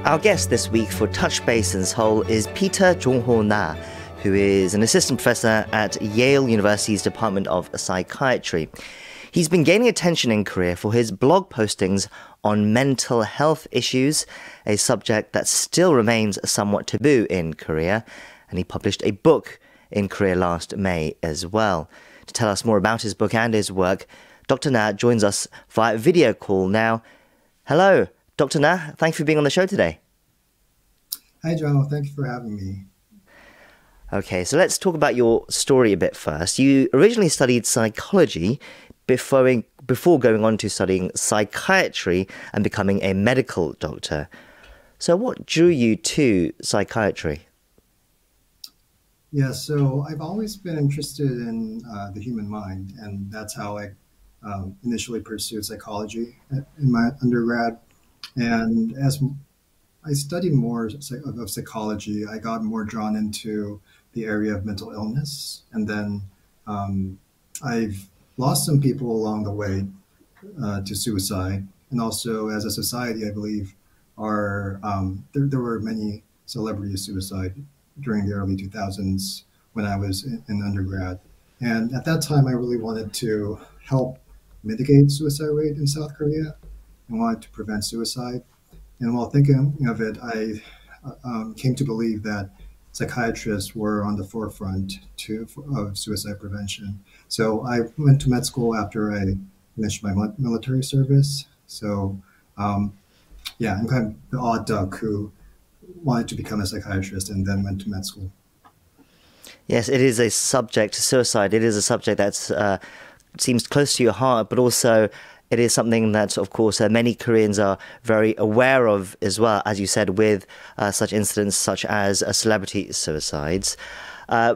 Our guest this week for Touch Base in Seoul is Peter Jongho Na, who is an assistant professor at Yale University's Department of Psychiatry. He's been gaining attention in Korea for his blog postings on mental health issues, a subject that still remains somewhat taboo in Korea, and he published a book in Korea last May as well. To tell us more about his book and his work, Dr. Na joins us via video call now. Hello, Dr. Na. Thank you for being on the show today. Hi, John. Thank you for having me. Okay, so let's talk about your story a bit first. You originally studied psychology before going on to studying psychiatry and becoming a medical doctor. So what drew you to psychiatry? Yeah, so I've always been interested in the human mind, and that's how I initially pursued psychology in my undergrad. And as I studied more of psychology, I got more drawn into the area of mental illness. And then I've lost some people along the way to suicide. And also as a society, I believe, there were many celebrity suicide during the early 2000s when I was in undergrad. And at that time, I really wanted to help mitigate suicide rate in South Korea and wanted to prevent suicide. And while thinking of it, I came to believe that psychiatrists were on the forefront of suicide prevention. So I went to med school after I finished my military service. So yeah, I'm kind of the odd duck who wanted to become a psychiatrist and then went to med school. Yes, it is a subject, suicide. It is a subject that seems close to your heart, but also it is something that, of course, many Koreans are very aware of as well, as you said, with such incidents such as celebrity suicides.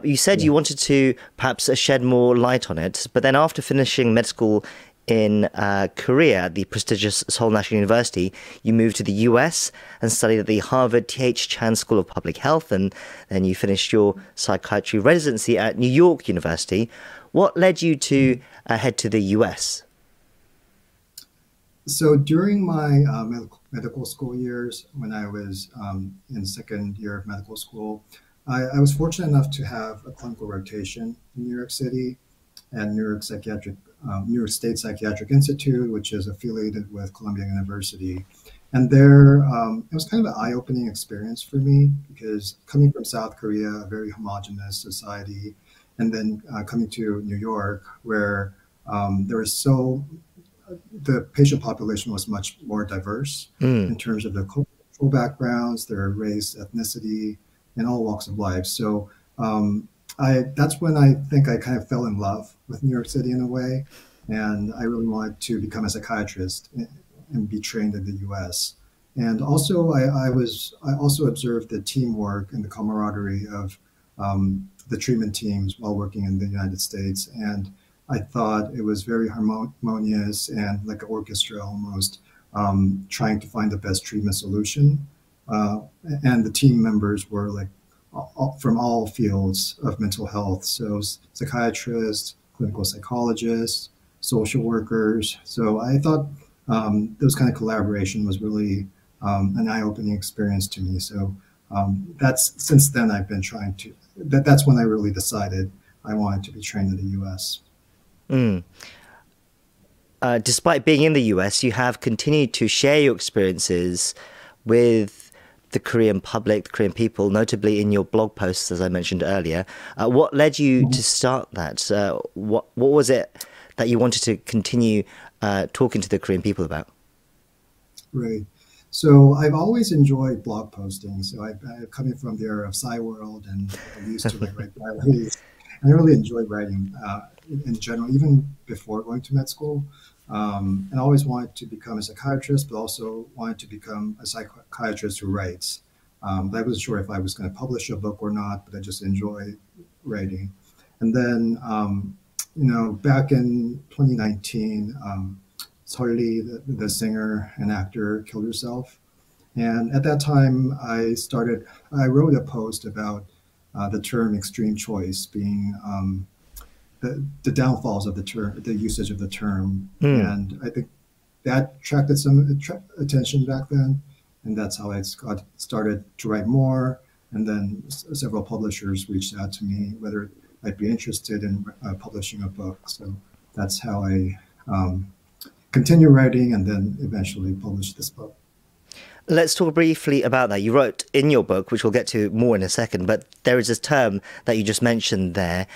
You said you wanted to perhaps shed more light on it, but then after finishing med school in Korea at the prestigious Seoul National University, you moved to the US and studied at the Harvard T.H. Chan School of Public Health, and then you finished your psychiatry residency at New York University. What led you to head to the US? So during my medical school years, when I was in second year of medical school, I was fortunate enough to have a clinical rotation in New York City and New York State Psychiatric Institute, which is affiliated with Columbia University. And there, it was kind of an eye-opening experience for me because coming from South Korea, a very homogenous society, and then coming to New York, where the patient population was much more diverse in terms of their cultural backgrounds, their race, ethnicity, and all walks of life. So that's when I think I kind of fell in love with New York City in a way. And I really wanted to become a psychiatrist and be trained in the US. And also, I also observed the teamwork and the camaraderie of the treatment teams while working in the United States. And I thought it was very harmonious and like an orchestra almost, trying to find the best treatment solution. And the team members were like from all fields of mental health. So psychiatrists, clinical psychologists, social workers. So I thought those kind of collaboration was really an eye-opening experience to me. So since then I've been trying to, that's when I really decided I wanted to be trained in the US. Despite being in the US, you have continued to share your experiences with the Korean public, the Korean people, notably in your blog posts, as I mentioned earlier. What led you to start that? What was it that you wanted to continue talking to the Korean people about? Right. So I've always enjoyed blog posting. So I'm coming from the era of SciWorld and I used to write diaries. I really enjoyed writing in general, even before going to med school. And I always wanted to become a psychiatrist, but also wanted to become a psychiatrist who writes. But I wasn't sure if I was going to publish a book or not, but I just enjoy writing. And then, back in 2019, Seoul, the singer and actor, killed herself. And at that time, I wrote a post about the term extreme choice being the downfalls of the term, the usage of the term. And I think that attracted some attention back then. and that's how I got started to write more. And then several publishers reached out to me whether I'd be interested in publishing a book. So that's how I continue writing and then eventually published this book. Let's talk briefly about that. You wrote in your book, which we'll get to more in a second, but there is this term that you just mentioned there.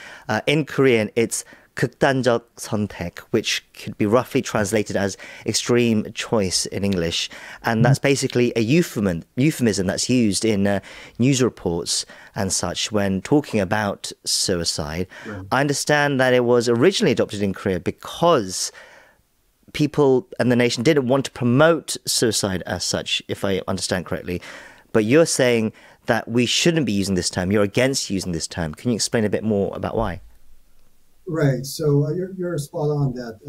In Korean, it's 극단적 선택, which could be roughly translated as extreme choice in English. And that's basically a euphemism that's used in news reports and such when talking about suicide. Right. I understand that it was originally adopted in Korea because people and the nation didn't want to promote suicide as such, if I understand correctly. But you're saying that we shouldn't be using this term. You're against using this term. Can you explain a bit more about why? Right. So you're spot on that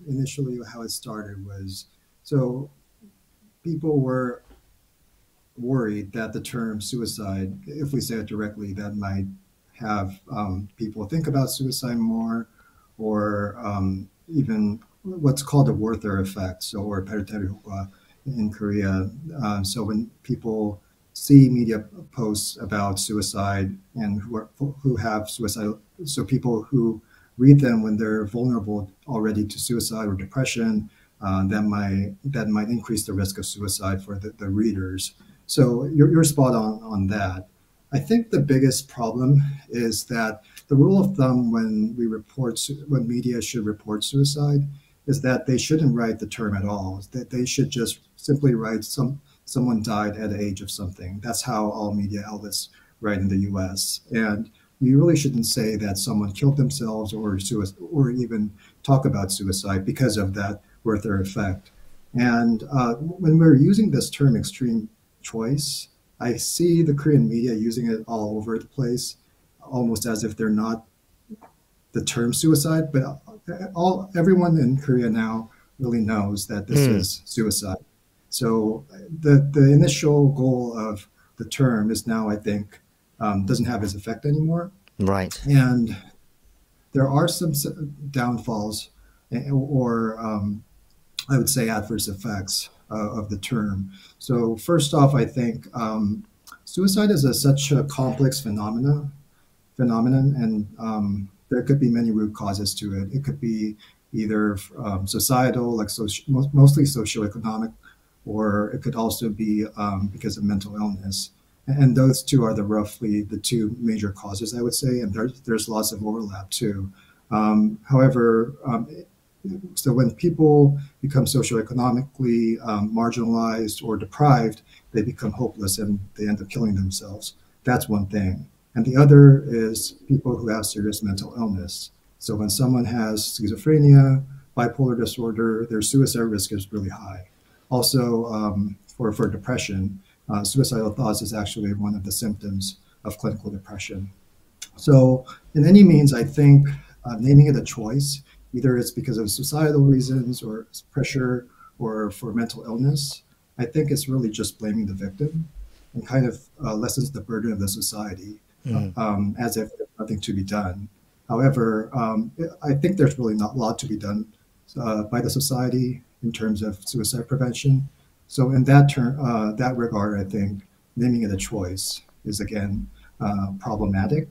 initially how it started was, so people were worried that the term suicide, if we say it directly, that might have people think about suicide more, or even what's called the Werther effect, so or periterhokwa in Korea. So when people see media posts about suicide and who have suicide, so people who read them when they're vulnerable already to suicide or depression, that might increase the risk of suicide for the readers. So you're spot on that. I think the biggest problem is that the rule of thumb when media should report suicide is that they shouldn't write the term at all. That they should just simply write someone died at the age of something. That's how all media outlets write in the U.S. And you really shouldn't say that someone killed themselves or even talk about suicide because of that Werther effect. And when we're using this term extreme choice, I see the Korean media using it all over the place, almost as if they're not the term suicide, but everyone in Korea now really knows that this is suicide. So the initial goal of the term is now, I think, doesn't have its effect anymore. Right. And there are some downfalls or I would say adverse effects of the term. So first off, I think suicide is such a complex phenomenon, and there could be many root causes to it. It could be either societal, like mostly socioeconomic, or it could also be because of mental illness. And those two are roughly the two major causes, I would say, and there's lots of overlap too. However, so when people become socioeconomically marginalized or deprived, they become hopeless and they end up killing themselves. That's one thing. And the other is people who have serious mental illness. So when someone has schizophrenia, bipolar disorder, their suicide risk is really high. Also, for depression, suicidal thoughts is actually one of the symptoms of clinical depression. So in any means, I think naming it a choice, either it's because of societal reasons or pressure or for mental illness, I think it's really just blaming the victim and kind of lessens the burden of the society as if there's nothing to be done. However, I think there's really not a lot to be done by the society in terms of suicide prevention. So in that regard, I think naming it a choice is again problematic.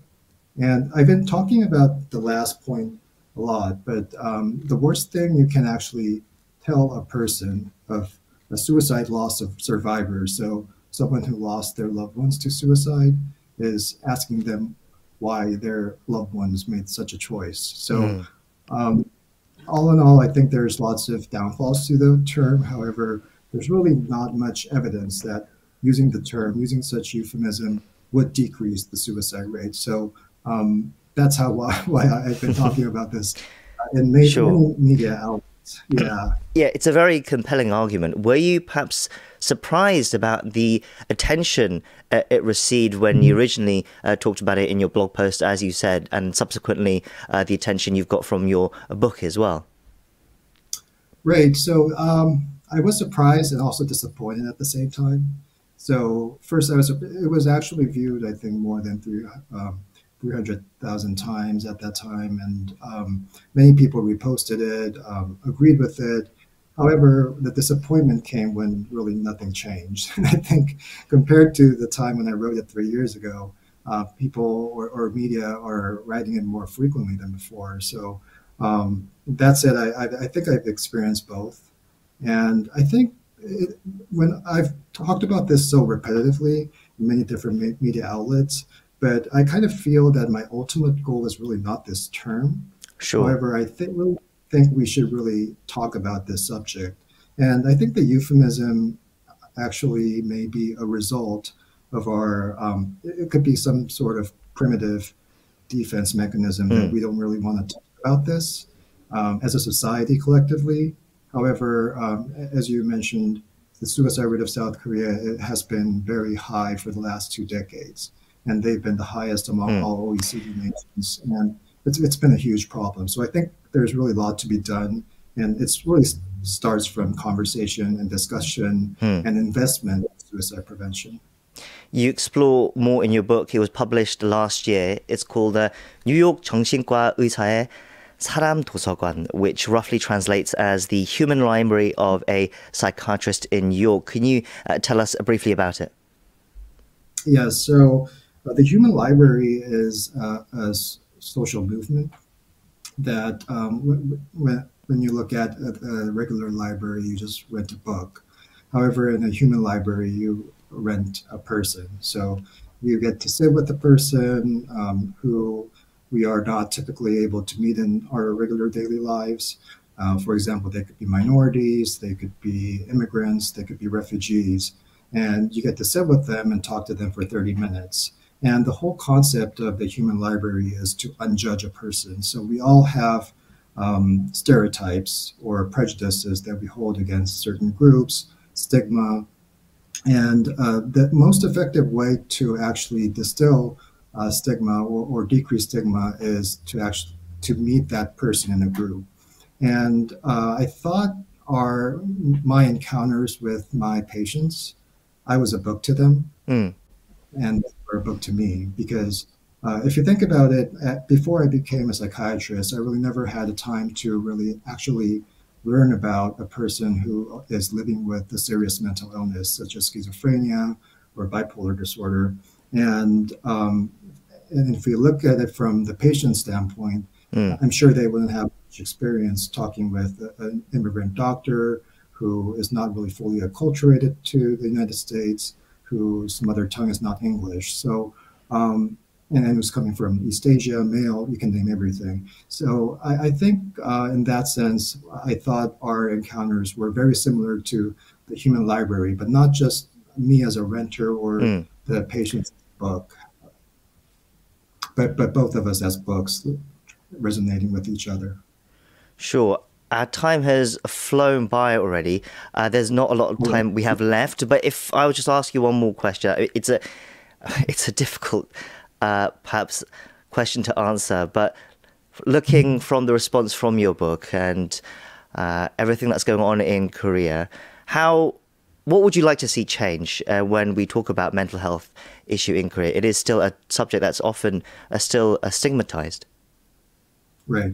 And I've been talking about the last point a lot, but the worst thing you can actually tell a person of a suicide loss of survivors, so someone who lost their loved ones to suicide, is asking them why their loved ones made such a choice. So all in all, I think there's lots of downfalls to the term. However, there's really not much evidence that using the term, using such euphemism, would decrease the suicide rate. So that's why I've been talking about this in many media outlets. Yeah. Yeah, it's a very compelling argument. Were you perhaps surprised about the attention it received when you originally talked about it in your blog post, as you said, and subsequently the attention you've got from your book as well? Right. So I was surprised and also disappointed at the same time. So first, it was actually viewed, I think, more than 300,000 times at that time, and many people reposted it, agreed with it. However, the disappointment came when really nothing changed. And I think compared to the time when I wrote it 3 years ago, people or media are writing it more frequently than before. So that said, I think I've experienced both. And I think when I've talked about this so repetitively in many different media outlets, but I kind of feel that my ultimate goal is really not this term. Sure. However, really think we should really talk about this subject. And I think the euphemism actually may be a result of our, it could be some sort of primitive defense mechanism that Mm. we don't really want to talk about this as a society collectively. However, as you mentioned, the suicide rate of South Korea, it has been very high for the last 2 decades, and they've been the highest among Mm. all OECD nations, and it's been a huge problem. So I think there's really a lot to be done, and it's really starts from conversation and discussion Mm. and investment in suicide prevention. You explore more in your book. It was published last year. It's called 뉴욕 정신과 의사의 사람 도서관, which roughly translates as the human library of a psychiatrist in New York. Can you tell us briefly about it? Yes, so the human library is a social movement that when you look at a regular library, you just rent a book. However, in a human library, you rent a person. So you get to sit with a person who we are not typically able to meet in our regular daily lives. For example, they could be minorities, they could be immigrants, they could be refugees. And you get to sit with them and talk to them for 30 minutes. And the whole concept of the human library is to unjudge a person. So we all have stereotypes or prejudices that we hold against certain groups, stigma. And the most effective way to actually distill stigma or decrease stigma is to meet that person in a group. And I thought my encounters with my patients, I was a book to them. Mm. And or a book to me, because if you think about it, before I became a psychiatrist, I really never had a time to really actually learn about a person who is living with a serious mental illness, such as schizophrenia or bipolar disorder. And if we look at it from the patient standpoint, I'm sure they wouldn't have much experience talking with an immigrant doctor who is not really fully acculturated to the United States, whose mother tongue is not English. So, and who's coming from East Asia, male, you can name everything. So I think in that sense, I thought our encounters were very similar to the human library, but not just me as a renter or the patient's book, but both of us as books resonating with each other. Sure. Our time has flown by already. There's not a lot of time we have left. But if I would just ask you one more question, it's a difficult, perhaps, question to answer. But looking from the response from your book and everything that's going on in Korea, what would you like to see change when we talk about mental health issue in Korea? It is still a subject that's often still stigmatized. Right.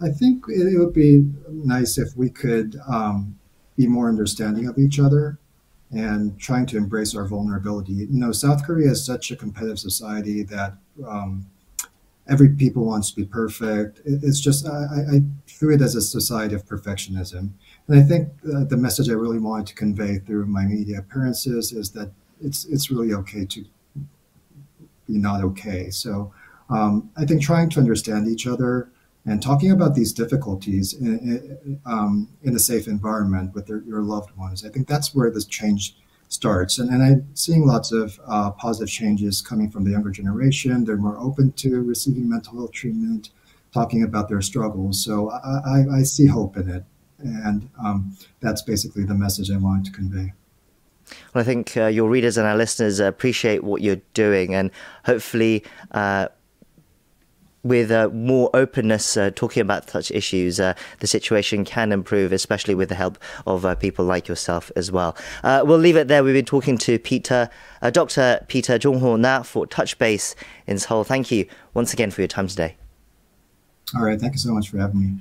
I think it would be nice if we could be more understanding of each other and trying to embrace our vulnerability. You know, South Korea is such a competitive society that every people wants to be perfect. It's just, I view it as a society of perfectionism. And I think the message I really wanted to convey through my media appearances is that it's really okay to be not okay. So I think trying to understand each other and talking about these difficulties in a safe environment with your loved ones, I think that's where this change starts. And I'm seeing lots of positive changes coming from the younger generation. They're more open to receiving mental health treatment, talking about their struggles. So I see hope in it. And that's basically the message I wanted to convey. Well, I think your readers and our listeners appreciate what you're doing, and hopefully with more openness talking about such issues, the situation can improve, especially with the help of people like yourself as well. We'll leave it there. We've been talking to Dr. Peter Jongho Na for Touch Base in Seoul. Thank you once again for your time today. All right. Thank you so much for having me.